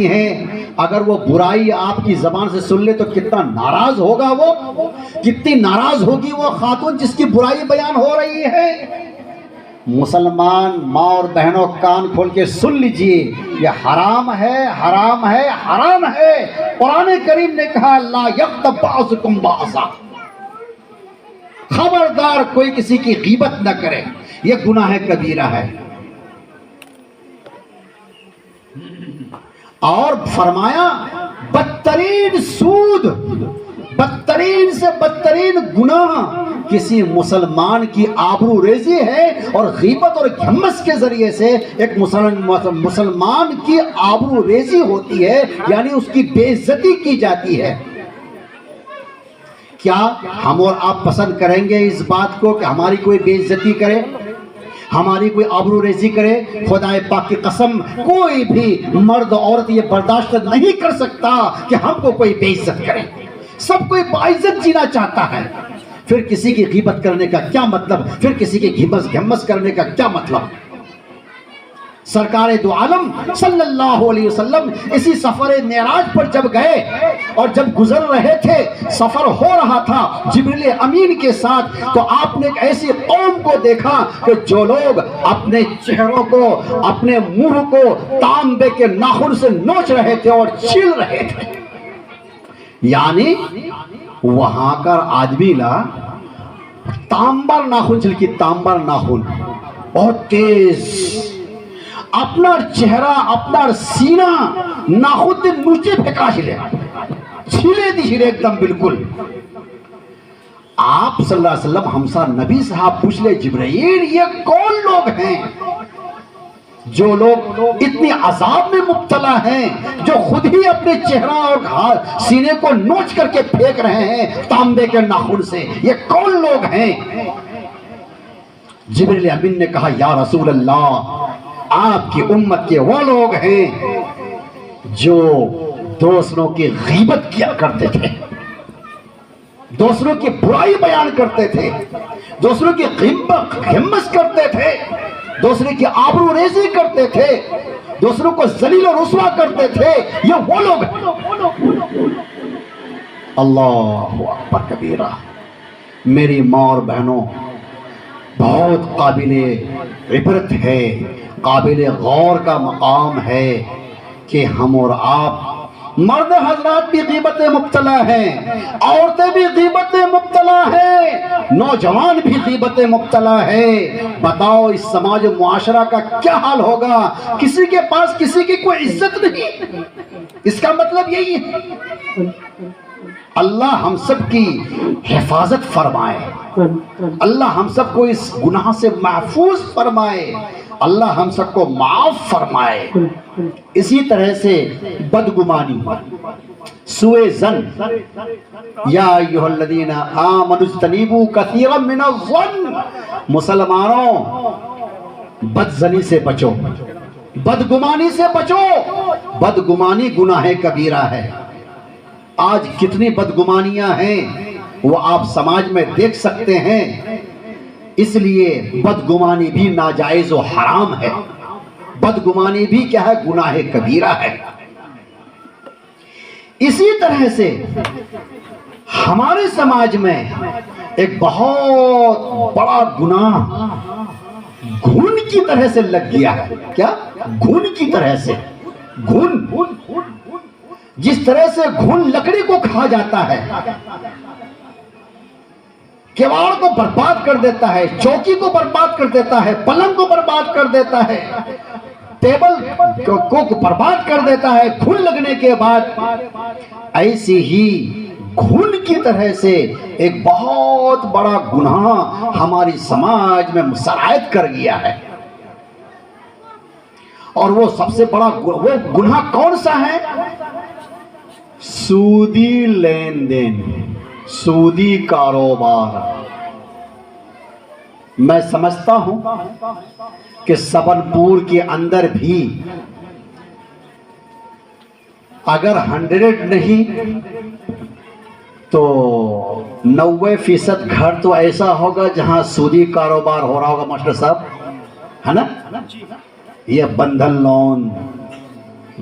ہیں، اگر وہ برائی آپ کی زبان سے سن لے تو کتنا ناراض ہوگا وہ، کتنی ناراض ہوگی وہ خاتون جس کی برائی بیان ہو رہی ہے۔ مسلمان ماں اور بہنوں کان کھول کے سن لیجئے، یہ حرام ہے، حرام ہے، حرام ہے۔ قرآن کریم نے کہا لا یغتب بعضکم بعضا، خبردار کوئی کسی کی غیبت نہ کرے، یہ گناہ کبیرہ ہے۔ اور فرمایا بدترین سود، بدترین سے بدترین گناہ کسی مسلمان کی آبرو ریزی ہے، اور غیبت اور گھمس کے ذریعے سے ایک مسلمان کی آبرو ریزی ہوتی ہے، یعنی اس کی بے عزتی کی جاتی ہے۔ کیا ہم اور آپ پسند کریں گے اس بات کو کہ ہماری کوئی بے عزتی کرے، ہماری کوئی آبرو ریزی کرے؟ خدا پاک کی قسم کوئی بھی مرد عورت یہ برداشت نہیں کر سکتا کہ ہم کو کوئی بے عزت کرے۔ سب کوئی باعزت جینا چاہتا ہے، پھر کسی کی غیبت کرنے کا کیا مطلب، پھر کسی کی گھمس کرنے کا کیا مطلب؟ سرکار دو عالم صلی اللہ علیہ وسلم اسی سفر معراج پر جب گئے اور جب گزر رہے تھے، سفر ہو رہا تھا جبریل امین کے ساتھ، تو آپ نے ایک ایسی قوم کو دیکھا کہ جو لوگ اپنے چہروں کو، اپنے منہ کو تانبے کے ناخن سے نوچ رہے تھے اور چھیل رہے تھے۔ یعنی وہاں کا آدمی لا تانبر ناخن چھل کی، تانبر ناخن بہت تیز، اپنا چہرہ اپنا سینہ ناخن دے نیچے پھینکا چھلے دی ایک دم بالکل۔ آپ صلی اللہ علیہ وسلم ہمسا نبی صاحب پوچھ لے جبرائیل یہ کون لوگ ہیں جو لوگ اتنی عذاب میں مبتلا ہیں، جو خود ہی اپنے چہرہ اور سینے کو نوچ کر کے پھینک رہے ہیں تانبے کے ناخن سے، یہ کون لوگ ہیں؟ جبریل امین نے کہا یا رسول اللہ، آپ کی امت کے وہ لوگ ہیں جو دوسروں کی غیبت کیا کرتے تھے، دوسروں کی برائی بیان کرتے تھے، دوسروں کی غمس کرتے تھے، دوسروں کی آبرو ریزی کرتے تھے، دوسروں کو ذلیل و رسوا کرتے تھے، یہ وہ لوگ ہیں۔ اللہ اکبر کبیرہ۔ میری ماں اور بہنوں، بہت قابل عبرت ہے، قابل غور کا مقام ہے کہ ہم اور آپ، مرد حضرات بھی غیبت میں مبتلا ہیں، عورتیں بھی غیبت میں مبتلا ہیں، نوجوان بھی غیبت میں مبتلا ہے۔ بتاؤ اس سماج و معاشرہ کا کیا حال ہوگا؟ کسی کے پاس کسی کی کوئی عزت نہیں، اس کا مطلب یہی ہے۔ اللہ ہم سب کی حفاظت فرمائے، اللہ ہم سب کو اس گناہ سے محفوظ فرمائے، اللہ ہم سب کو معاف فرمائے۔ اسی طرح سے بدگمانی، سوء ظن، یا ایھا الذین آمنوا اجتنبوا کثیرا من الظن، مسلمانوں بدظنی سے بچو، بدگمانی سے بچو۔ بدگمانی گناہ کبیرہ ہے۔ آج کتنی بدگمانیاں ہیں وہ آپ سماج میں دیکھ سکتے ہیں، اس لیے بدگمانی بھی ناجائز و حرام ہے، بدگمانی بھی کیا ہے؟ گناہ کبیرہ ہے۔ اسی طرح سے ہمارے سماج میں ایک بہت بڑا گناہ گھن کی طرح سے لگ گیا ہے۔ کیا؟ گھن کی طرح سے، گھن جس طرح سے گھن لکڑی کو کھا جاتا ہے، کیوڑ کو برباد کر دیتا ہے، چوکی کو برباد کر دیتا ہے، پلنگ کو برباد کر دیتا ہے، ٹیبل کو برباد کر دیتا ہے گھن لگنے کے بعد، ایسی ہی گھن کی طرح سے ایک بہت بڑا گناہ ہماری سماج میں سرایت کر گیا ہے۔ اور وہ سب سے بڑا وہ گناہ کون سا ہے؟ سودی لین دین، سودی کاروبار۔ میں سمجھتا ہوں کہ سبل پور کے اندر بھی اگر 100 نہیں تو 90% گھر تو ایسا ہوگا جہاں سودی کاروبار ہو رہا ہوگا ماسٹر صاحب، ہے نا؟ یہ بندھن لون،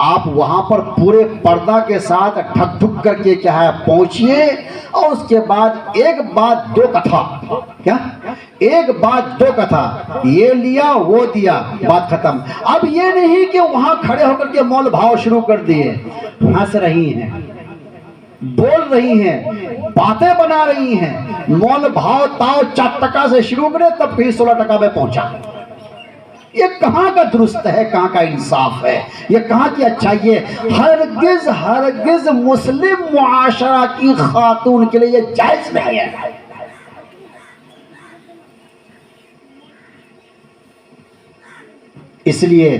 آپ وہاں پر پورے پردہ کے ساتھ ٹھک ٹھک کر کے کیا ہے پہنچیے، اور اس کے بعد ایک بات دو کتھا، کیا ایک بات دو کتھا، یہ لیا وہ دیا، بات ختم۔ اب یہ نہیں کہ وہاں کھڑے ہو کر کے مول بھاؤ شروع کر دیے، ہنس رہی ہیں، بول رہی ہیں، باتیں بنا رہی ہیں، مول بھاؤ تاؤ 4 ٹکا سے شروع کرے تب کہیں 16 ٹکا میں پہنچا۔ یہ کہاں کا درست ہے، کہاں کا انصاف ہے، یہ کہاں کی اچھائی ہے؟ ہرگز ہرگز مسلم معاشرہ کی خاتون کے لیے یہ جائز نہیں ہے۔ اس لیے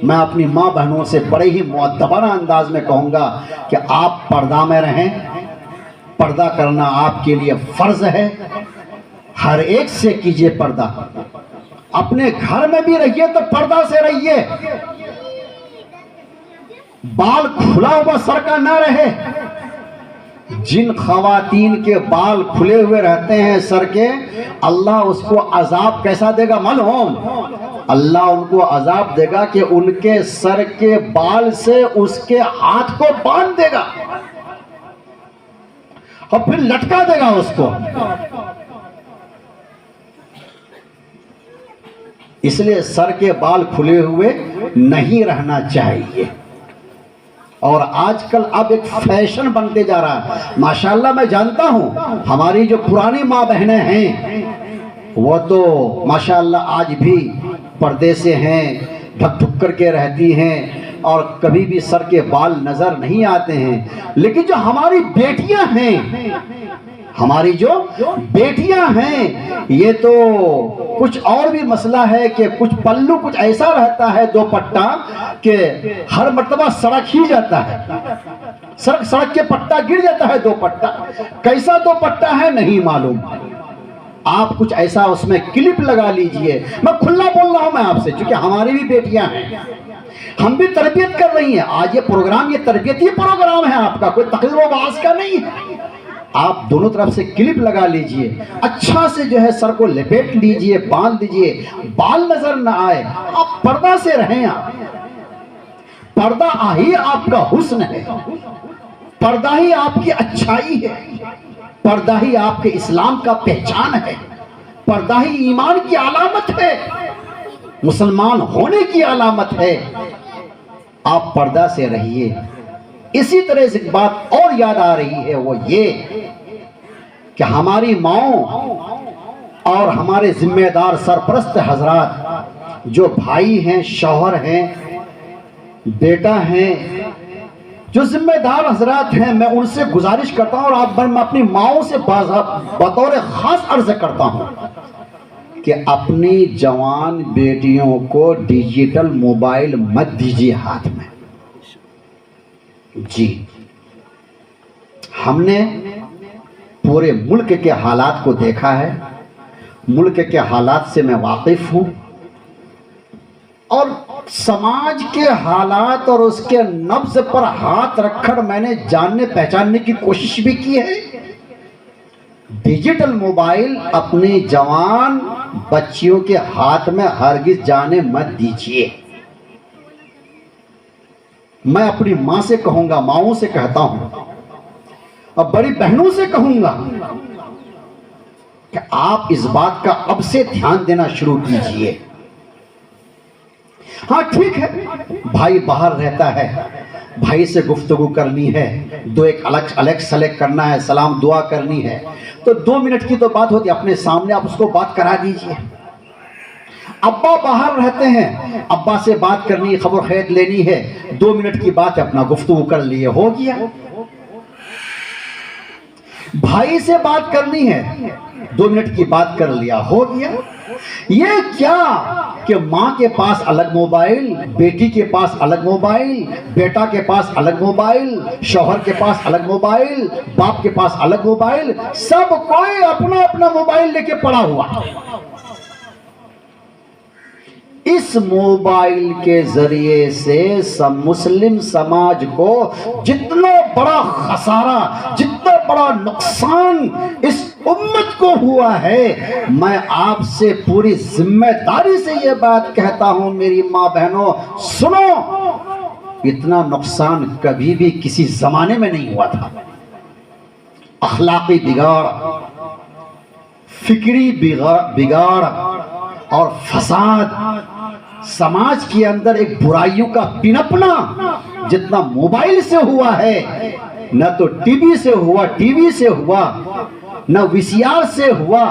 میں اپنی ماں بہنوں سے بڑے ہی مؤدبانہ انداز میں کہوں گا کہ آپ پردہ میں رہیں، پردہ کرنا آپ کے لیے فرض ہے، ہر ایک سے کیجئے پردہ، اپنے گھر میں بھی رہیے تو پردہ سے رہیے، بال کھلا ہوا سر کا نہ رہے۔ جن خواتین کے بال کھلے ہوئے رہتے ہیں سر کے، اللہ اس کو عذاب کیسا دے گا معلوم؟ اللہ ان کو عذاب دے گا کہ ان کے سر کے بال سے اس کے ہاتھ کو باندھ دے گا اور پھر لٹکا دے گا اس کو۔ اس لیے سر کے بال کھلے ہوئے نہیں رہنا چاہیے۔ اور آج کل اب ایک فیشن بنتے جا رہا ہے۔ ماشاءاللہ میں جانتا ہوں ہماری جو پرانی ماں بہنیں ہیں وہ تو ماشاءاللہ آج بھی پردے سے ہیں، ڈھک ڈھک کر کے رہتی ہیں اور کبھی بھی سر کے بال نظر نہیں آتے ہیں۔ لیکن جو ہماری بیٹیاں ہیں، ہماری جو بیٹیاں ہیں، یہ تو کچھ اور بھی مسئلہ ہے کہ کچھ پلو کچھ ایسا رہتا ہے دو پٹا کہ ہر مرتبہ سڑک ہی جاتا ہے، سڑک کے پٹا گر جاتا ہے دو پٹا، کیسا دو پٹا ہے نہیں معلوم۔ آپ کچھ ایسا اس میں کلپ لگا لیجئے۔ میں کھلا بول رہا ہوں میں آپ سے، چونکہ ہماری بھی بیٹیاں ہیں، ہم بھی تربیت کر رہی ہیں۔ آج یہ پروگرام یہ تربیتی پروگرام ہے آپ کا، کوئی تقریر و وعظ کا نہیں ہے۔ آپ دونوں طرف سے کلپ لگا لیجئے، اچھا سے جو ہے سر کو لپیٹ لیجئے، باندھ دیجئے، بال نظر نہ آئے، آپ پردہ سے رہیں۔ آپ پردہ ہی آپ کا حسن ہے، پردہ ہی آپ کی اچھائی ہے، پردہ ہی آپ کے اسلام کا پہچان ہے، پردہ ہی ایمان کی علامت ہے، مسلمان ہونے کی علامت ہے۔ آپ پردہ سے رہیے۔ اسی طرح سے ایک بات اور یاد آ رہی ہے، وہ یہ کہ ہماری ماؤں اور ہمارے ذمہ دار سرپرست حضرات جو بھائی ہیں، شوہر ہیں، بیٹا ہیں، جو ذمہ دار حضرات ہیں، میں ان سے گزارش کرتا ہوں اور میں اپنی ماؤں سے بطور خاص عرض کرتا ہوں کہ اپنی جوان بیٹیوں کو ڈیجیٹل موبائل مت دیجیے ہاتھ میں۔ جی، ہم نے پورے ملک کے حالات کو دیکھا ہے، ملک کے حالات سے میں واقف ہوں، اور سماج کے حالات اور اس کے نبض پر ہاتھ رکھ کر میں نے جاننے پہچاننے کی کوشش بھی کی ہے۔ ڈیجیٹل موبائل اپنی جوان بچیوں کے ہاتھ میں ہرگز جانے مت دیجیے۔ میں اپنی ماں سے کہوں گا، ماؤں سے کہتا ہوں، اور بڑی بہنوں سے کہوں گا کہ آپ اس بات کا اب سے دھیان دینا شروع کیجئے۔ ہاں ٹھیک ہے، بھائی باہر رہتا ہے، بھائی سے گفتگو کرنی ہے، دو ایک الگ سلیکٹ کرنا ہے، سلام دعا کرنی ہے، تو 2 منٹ کی تو بات ہوتی ہے، اپنے سامنے آپ اس کو بات کرا دیجئے۔ ابا باہر رہتے ہیں، ابا سے بات کرنی، خبر خیر لینی ہے، 2 منٹ کی بات ہے، اپنا گفتگو کر لیے، ہو گیا۔ بھائی سے بات کرنی ہے، 2 منٹ کی بات کر لیا، ہو گیا۔ یہ کیا کہ ماں کے پاس الگ موبائل، بیٹی کے پاس الگ موبائل، بیٹا کے پاس الگ موبائل، شوہر کے پاس الگ موبائل، باپ کے پاس الگ موبائل، سب کوئی اپنا اپنا موبائل لے کے پڑا ہوا۔ اس موبائل کے ذریعے سے مسلم سماج کو جتنا بڑا خسارہ، جتنا بڑا نقصان اس امت کو ہوا ہے، میں آپ سے پوری ذمہ داری سے یہ بات کہتا ہوں، میری ماں بہنوں سنو، اتنا نقصان کبھی بھی کسی زمانے میں نہیں ہوا تھا۔ اخلاقی بگاڑ، فکری بگاڑ اور فساد، سماج کے اندر ایک برائیوں کا پنپنا جتنا موبائل سے ہوا ہے، نہ تو ٹی وی سے ہوا، ٹی وی سے ہوا، نہ وی سی آر سے ہوا،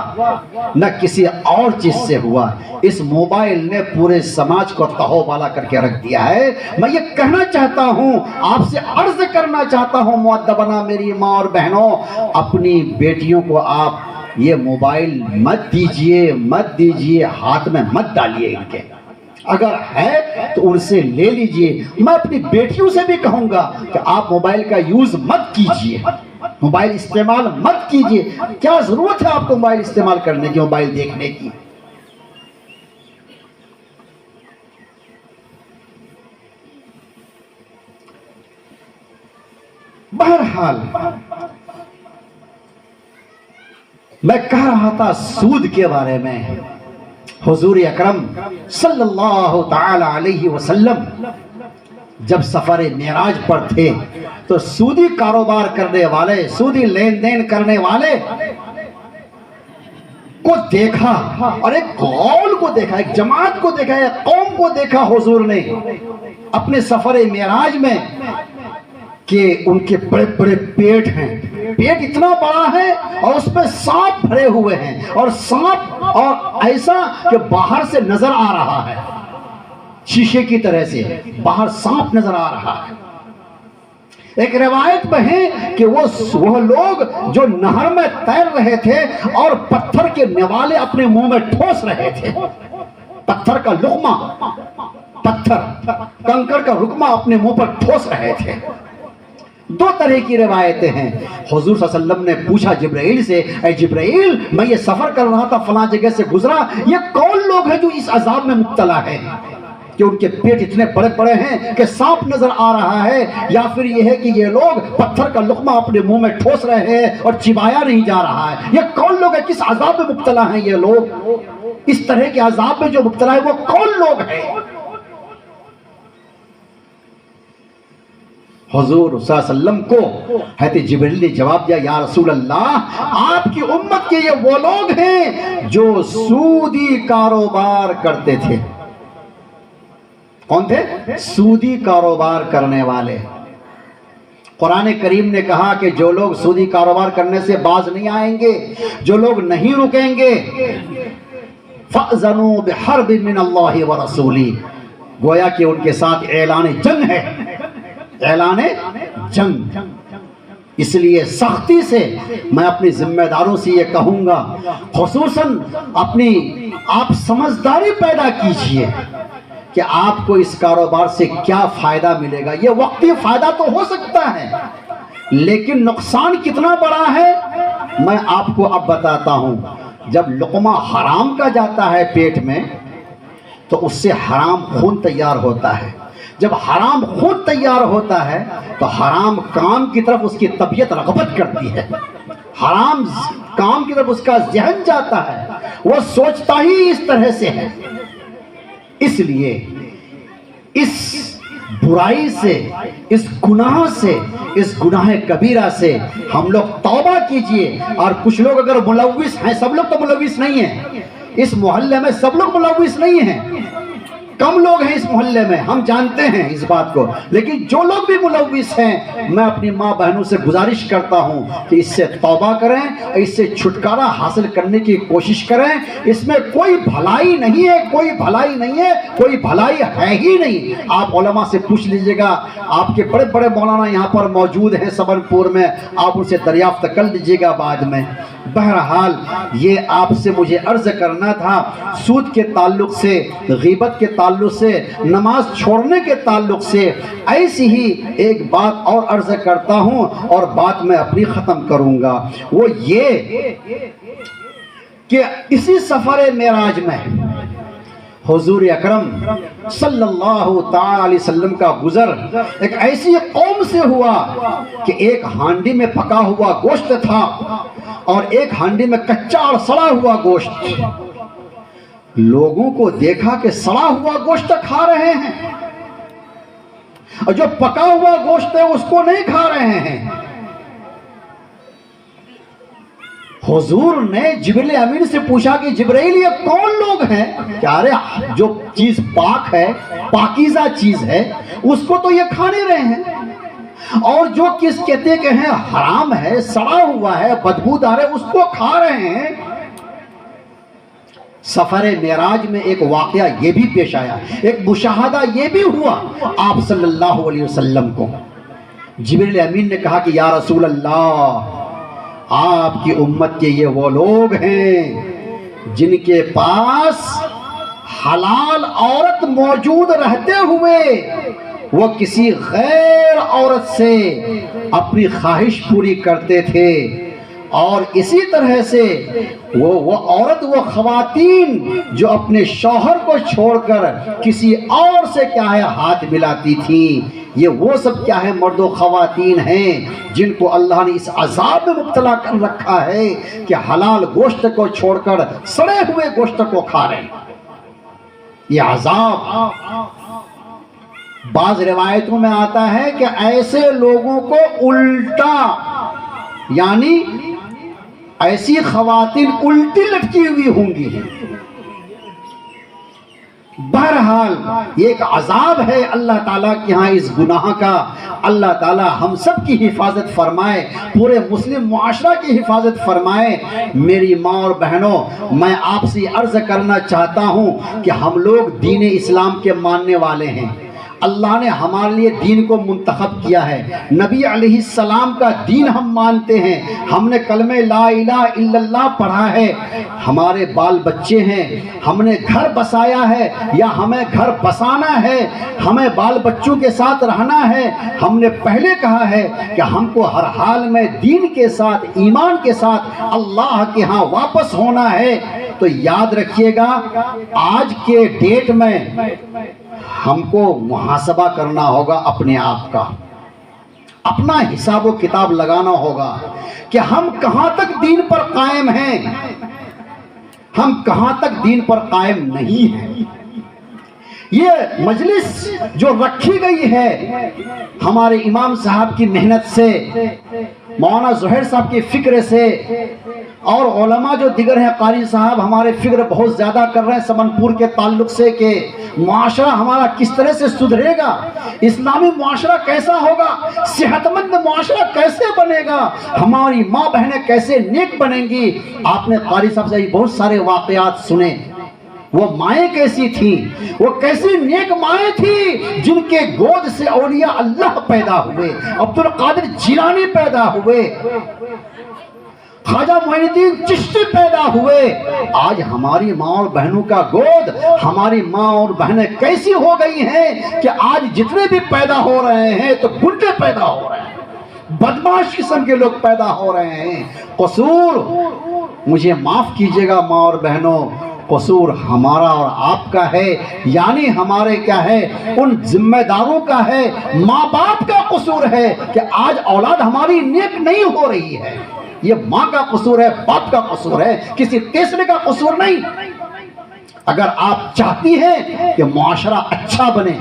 نہ کسی اور چیز سے ہوا۔ اس موبائل نے پورے سماج کو تہو بالا کر کے رکھ دیا ہے۔ میں یہ کہنا چاہتا ہوں، آپ سے عرض کرنا چاہتا ہوں مؤدبانہ میری ماں اور بہنوں، اپنی بیٹیوں کو آپ یہ موبائل مت دیجئے، ہاتھ میں مت ڈالیے ان کے۔ اگر ہے تو ان سے لے لیجئے۔ میں اپنی بیٹیوں سے بھی کہوں گا کہ آپ موبائل کا یوز مت کیجئے، موبائل استعمال مت کیجئے۔ کیا ضرورت ہے آپ کو موبائل استعمال کرنے کی، موبائل دیکھنے کی؟ بہرحال میں کہہ رہا تھا سود کے بارے میں۔ حضور اکرم صلی اللہ تعالی علیہ وسلم جب سفر معراج پر تھے تو سودی کاروبار کرنے والے، سودی لین دین کرنے والے کو دیکھا، اور ایک قول کو دیکھا، ایک جماعت کو دیکھا، ایک قوم کو دیکھا حضور نے اپنے سفر معراج میں کہ ان کے بڑے بڑے پیٹ ہیں، پیٹ اتنا بڑا ہے اور اس میں سانپ بھرے ہوئے ہیں، اور سانپ اور ایسا کہ باہر سے نظر آ رہا ہے، شیشے کی طرح سے باہر سانپ نظر آ رہا ہے۔ ایک روایت میں ہے کہ وہ لوگ جو نہر میں تیر رہے تھے اور پتھر کے نوالے اپنے منہ میں ٹھوس رہے تھے، پتھر کا لقمہ، پتھر کنکر کا لقمہ اپنے منہ پر ٹھوس رہے تھے۔ دو طرح کی روایتیں ہیں۔ حضور صلی اللہ علیہ وسلم نے پوچھا جبرائیل سے، اے جبرائیل، میں یہ سفر کر رہا تھا، فلاں جگہ سے گزرا، یہ کون لوگ ہیں جو اس عذاب میں مبتلا ہے کہ ان کے پیٹ اتنے بڑے بڑے ہیں کہ سانپ نظر آ رہا ہے، یا پھر یہ ہے کہ یہ لوگ پتھر کا لقمہ اپنے منہ میں ٹھوس رہے ہیں اور چبایا نہیں جا رہا ہے؟ یہ کون لوگ ہیں؟ کس عذاب میں مبتلا ہیں یہ لوگ؟ اس طرح کے عذاب میں جو مبتلا ہے وہ کون لوگ ہیں؟ حضور صلی اللہ علیہ وسلم کو حضرت جبریل نے جواب دیا، یا رسول اللہ، آپ کی امت کے یہ وہ لوگ ہیں جو سودی کاروبار کرتے تھے۔ کون تھے؟ سودی کاروبار کرنے والے۔ قرآن کریم نے کہا کہ جو لوگ سودی کاروبار کرنے سے باز نہیں آئیں گے، جو لوگ نہیں رکیں گے، فَأْذَنُوا بِحَرْبٍ مِّنَ اللَّهِ وَرَسُولِهِ، گویا کہ ان کے ساتھ اعلان جنگ ہے، اعلان جنگ۔ اس لیے سختی سے میں اپنی ذمہ داروں سے یہ کہوں گا، خصوصاً آپ سمجھداری پیدا کیجئے کہ آپ کو اس کاروبار سے کیا فائدہ ملے گا۔ یہ وقتی فائدہ تو ہو سکتا ہے، لیکن نقصان کتنا بڑا ہے میں آپ کو اب بتاتا ہوں۔ جب لقمہ حرام کا جاتا ہے پیٹ میں تو اس سے حرام خون تیار ہوتا ہے۔ جب حرام خون تیار ہوتا ہے تو حرام کام کی طرف اس کی طبیعت رغبت کرتی ہے، حرام کام کی طرف اس کا ذہن جاتا ہے، وہ سوچتا ہی اس طرح سے ہے۔ اس لیے اس برائی سے، اس گناہ سے، اس گناہ کبیرہ سے ہم لوگ توبہ کیجئے۔ اور کچھ لوگ اگر ملوث ہیں، سب لوگ تو ملوث نہیں ہیں، اس محلے میں سب لوگ ملوث نہیں ہیں، کم لوگ ہیں اس محلے میں، ہم جانتے ہیں اس بات کو، لیکن جو لوگ بھی ملوث ہیں میں اپنی ماں بہنوں سے گزارش کرتا ہوں کہ اس سے توبہ کریں، اس سے چھٹکارا حاصل کرنے کی کوشش کریں۔ اس میں کوئی بھلائی نہیں ہے، کوئی بھلائی نہیں ہے، کوئی بھلائی ہے ہی نہیں۔ آپ علماء سے پوچھ لیجئے گا، آپ کے بڑے بڑے مولانا یہاں پر موجود ہیں سبل پور میں، آپ ان سے دریافت کر لیجئے گا بعد میں۔ بہرحال یہ آپ سے مجھے عرض کرنا تھا، سود کے تعلق سے، غیبت کے تعلق سے، نماز چھوڑنے کے تعلق سے۔ ایسی ہی ایک بات اور عرض کرتا ہوں اور بات میں اپنی ختم کروں گا، وہ یہ کہ اسی سفر معراج میں حضور اکرم صلی اللہ تعالی علیہ وسلم کا گزر ایک ایسی قوم سے ہوا کہ ایک ہانڈی میں پکا ہوا گوشت تھا اور ایک ہانڈی میں کچا اور سڑا ہوا گوشت۔ لوگوں کو دیکھا کہ سڑا ہوا گوشت کھا رہے ہیں، اور جو پکا ہوا گوشت ہے اس کو نہیں کھا رہے ہیں۔ حضور نے جبریل امین سے پوچھا کہ جبرائیل یہ کون لوگ ہیں؟ کہ ارے جو چیز پاک ہے، پاکیزہ چیز ہے، اس کو تو یہ کھا نہیں رہے ہیں، اور جو چیز کہتے کہ ہیں حرام ہے، سڑا ہوا ہے، بدبودار ہے، اس کو کھا رہے ہیں۔ سفر معراج میں ایک واقعہ یہ بھی پیش آیا، ایک مشاہدہ یہ بھی ہوا آپ صلی اللہ علیہ وسلم کو۔ جبریل امین نے کہا کہ یا رسول اللہ، آپ کی امت کے یہ وہ لوگ ہیں جن کے پاس حلال عورت موجود رہتے ہوئے وہ کسی غیر عورت سے اپنی خواہش پوری کرتے تھے، اور اسی طرح سے وہ عورت، وہ خواتین جو اپنے شوہر کو چھوڑ کر کسی اور سے کیا ہے ہاتھ ملاتی تھیں، یہ وہ سب کیا ہے مرد و خواتین ہیں جن کو اللہ نے اس عذاب میں مبتلا کر رکھا ہے کہ حلال گوشت کو چھوڑ کر سڑے ہوئے گوشت کو کھا رہے ہیں۔ یہ عذاب بعض روایتوں میں آتا ہے کہ ایسے لوگوں کو الٹا، یعنی ایسی خواتین الٹی لٹکی ہوئی ہوں گی۔ بہرحال یہ ایک عذاب ہے اللہ تعالیٰ کے ہاں اس گناہ کا۔ اللہ تعالیٰ ہم سب کی حفاظت فرمائے، پورے مسلم معاشرہ کی حفاظت فرمائے۔ میری ماں اور بہنوں، میں آپ سے عرض کرنا چاہتا ہوں کہ ہم لوگ دین اسلام کے ماننے والے ہیں۔ اللہ نے ہمارے لیے دین کو منتخب کیا ہے، نبی علیہ السلام کا دین ہم مانتے ہیں، ہم نے کلمہ لا الہ الا اللہ پڑھا ہے، ہمارے بال بچے ہیں، ہم نے گھر بسایا ہے یا ہمیں گھر بسانا ہے، ہمیں بال بچوں کے ساتھ رہنا ہے۔ ہم نے پہلے کہا ہے کہ ہم کو ہر حال میں دین کے ساتھ، ایمان کے ساتھ اللہ کے ہاں واپس ہونا ہے۔ تو یاد رکھیے گا، آج کے ڈیٹ میں ہم کو محاسبہ کرنا ہوگا اپنے آپ کا، اپنا حساب و کتاب لگانا ہوگا کہ ہم کہاں تک دین پر قائم ہیں، ہم کہاں تک دین پر قائم نہیں ہیں۔ یہ مجلس جو رکھی گئی ہے ہمارے امام صاحب کی محنت سے، مولانا زہیر صاحب کی فکر سے، اور علماء جو دیگر ہیں، قاری صاحب ہمارے فکر بہت زیادہ کر رہے ہیں سمن پور کے تعلق سے کہ معاشرہ ہمارا کس طرح سے سدھرے گا، اسلامی معاشرہ کیسا ہوگا، صحت مند معاشرہ کیسے بنے گا، ہماری ماں بہنیں کیسے نیک بنیں گی۔ آپ نے قاری صاحب سے بہت سارے واقعات سنے، وہ مائیں کیسی تھیں، وہ کیسی نیک مائیں تھیں جن کے گود سے اولیاء اللہ پیدا ہوئے، عبد القادر جیلانی پیدا ہوئے، خواجہ معین الدین چشتی پیدا ہوئے۔ آج ہماری ماں اور بہنوں کا گود، ہماری ماں اور بہنیں کیسی ہو گئی ہیں کہ آج جتنے بھی پیدا ہو رہے ہیں تو گنڈے پیدا ہو رہے ہیں، بدمعاش قسم کے لوگ پیدا ہو رہے ہیں۔ قصور، مجھے معاف کیجئے گا ماں اور بہنوں، قصور ہمارا اور آپ کا ہے، یعنی ہمارے کیا ہے، ان ذمہ داروں کا ہے، ماں باپ کا قصور ہے کہ آج اولاد ہماری نیک نہیں ہو رہی ہے۔ یہ ماں کا قصور ہے، باپ کا قصور ہے، کسی تیسرے کا قصور نہیں۔ اگر آپ چاہتی ہیں کہ معاشرہ اچھا بنے،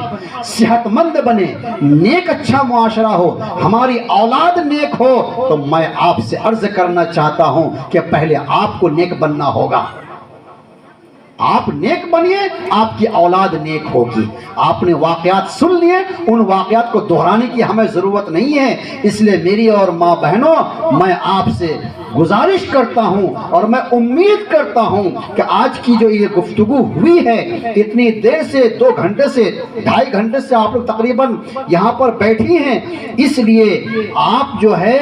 صحت مند بنے، نیک اچھا معاشرہ ہو، ہماری اولاد نیک ہو، تو میں آپ سے عرض کرنا چاہتا ہوں کہ پہلے آپ کو نیک بننا ہوگا۔ آپ نیک بنیے، آپ کی اولاد نیک ہوگی۔ آپ نے واقعات سن لیے، ان واقعات کو دہرانے کی ہمیں ضرورت نہیں ہے۔ اس لیے میری اور ماں بہنوں، میں آپ سے گزارش کرتا ہوں اور میں امید کرتا ہوں کہ آج کی جو یہ گفتگو ہوئی ہے، اتنی دیر سے 2 گھنٹے سے 2.5 گھنٹے سے آپ لوگ تقریباً یہاں پر بیٹھی ہیں، اس لیے آپ جو ہے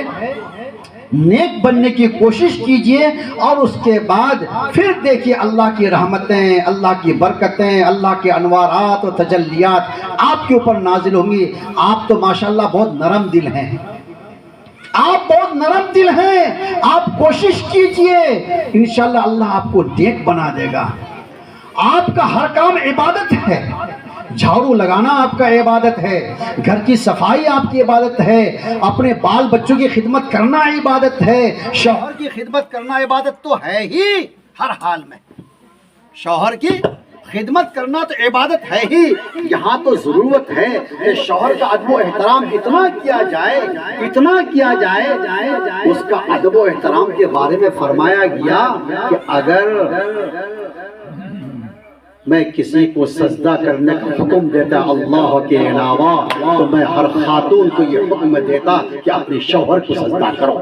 نیک بننے کی کوشش کیجئے، اور اس کے بعد پھر دیکھیے اللہ کی رحمتیں، اللہ کی برکتیں، اللہ کے انوارات و تجلیات آپ کے اوپر نازل ہوں گی۔ آپ تو ماشاءاللہ بہت نرم دل ہیں، آپ بہت نرم دل ہیں، آپ کوشش کیجئے، انشاءاللہ اللہ آپ کو نیک بنا دے گا۔ آپ کا ہر کام عبادت ہے، جھاڑو لگانا آپ کا عبادت ہے، گھر کی صفائی آپ کی عبادت ہے، اپنے بال بچوں کی خدمت کرنا عبادت ہے، شوہر کی خدمت کرنا عبادت تو ہے ہی، ہر حال میں شوہر کی خدمت کرنا تو عبادت ہے ہی، یہاں تو ضرورت ہے کہ شوہر کا ادب و احترام اتنا کیا جائے، اتنا کیا جائے۔ اس کا ادب و احترام کے بارے میں فرمایا گیا کہ اگر میں کسی کو سجدہ کرنے کا حکم دیتا اللہ کے علاوہ تو میں ہر خاتون کو یہ حکم دیتا کہ اپنے شوہر کو سجدہ کرو۔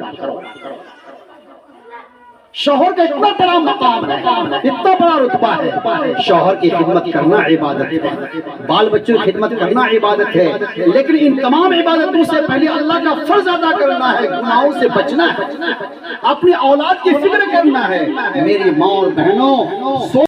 شوہر کا اتنا بڑا مقام ہے، اتنا بڑا رتبہ ہے، شوہر کی خدمت کرنا عبادت ہے، بال بچوں کی خدمت کرنا عبادت ہے، لیکن ان تمام عبادتوں سے پہلے اللہ کا فرض ادا کرنا ہے، گناہوں سے بچنا ہے، اپنی اولاد کی فکر کرنا ہے۔ میری ماں اور بہنوں